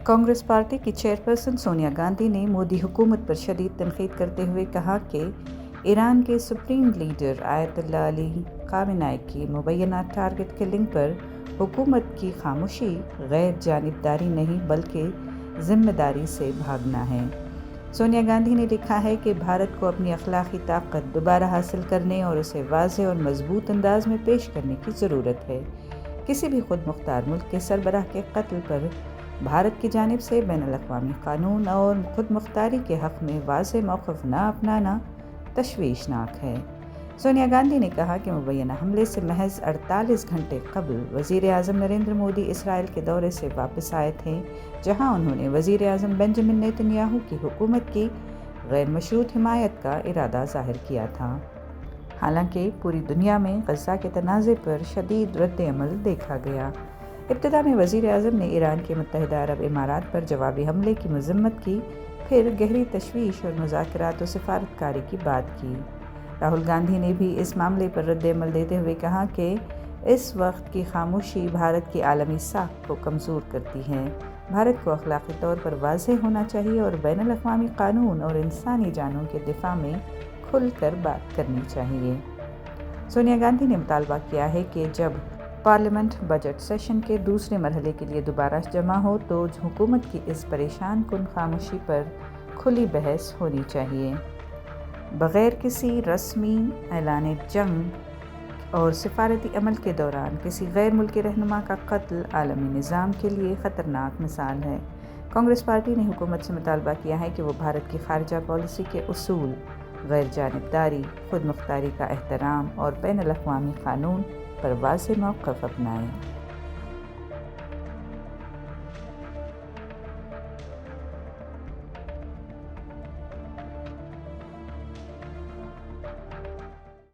Congress party کی chairperson Sonia Gandhi نے مودی حکومت پر شدید تنقید کرتے ہوئے کہا کہ ایران کے سپریم لیڈر آیت اللہ علی خامنہ ای کی مبینہ ٹارگٹ کلنگ پر حکومت کی خاموشی غیر جانبداری نہیں بلکہ ذمہ داری سے بھاگنا ہے۔ سونیا گاندھی نے لکھا ہے کہ بھارت کو اپنی اخلاقی طاقت دوبارہ حاصل کرنے اور اسے واضح اور مضبوط انداز میں پیش کرنے کی ضرورت ہے۔ کسی بھی خود مختار ملک کے سربراہ کے قتل پر بھارت کی جانب سے بین الاقوامی قانون اور خود مختاری کے حق میں واضح موقف نہ اپنانا تشویشناک ہے۔ سونیا گاندھی نے کہا کہ مبینہ حملے سے محض 48 گھنٹے قبل وزیر اعظم نریندر مودی اسرائیل کے دورے سے واپس آئے تھے، جہاں انہوں نے وزیر اعظم بنجامن نیتن یاہو کی حکومت کی غیر مشروط حمایت کا ارادہ ظاہر کیا تھا۔ حالانکہ پوری دنیا میں غزہ کے تنازع پر شدید رد عمل دیکھا گیا۔ ابتدا میں وزیر اعظم نے ایران کے متحدہ عرب امارات پر جوابی حملے کی مذمت کی، پھر گہری تشویش اور مذاکرات و سفارتکاری کی بات کی۔ راہل گاندھی نے بھی اس معاملے پر رد عمل دیتے ہوئے کہا کہ اس وقت کی خاموشی بھارت کی عالمی ساکھ کو کمزور کرتی ہے۔ بھارت کو اخلاقی طور پر واضح ہونا چاہیے اور بین الاقوامی قانون اور انسانی جانوں کے دفاع میں کھل کر بات کرنی چاہیے۔ سونیا گاندھی نے مطالبہ کیا ہے کہ جب پارلیمنٹ بجٹ سیشن کے دوسرے مرحلے کے لیے دوبارہ جمع ہو تو حکومت کی اس پریشان کن خاموشی پر کھلی بحث ہونی چاہیے۔ بغیر کسی رسمی اعلان جنگ اور سفارتی عمل کے دوران کسی غیر ملکی رہنما کا قتل عالمی نظام کے لیے خطرناک مثال ہے۔ کانگریس پارٹی نے حکومت سے مطالبہ کیا ہے کہ وہ بھارت کی خارجہ پالیسی کے اصول، غیر جانبداری، خود مختاری کا احترام اور بین الاقوامی قانون پر واضح موقف اپنائے۔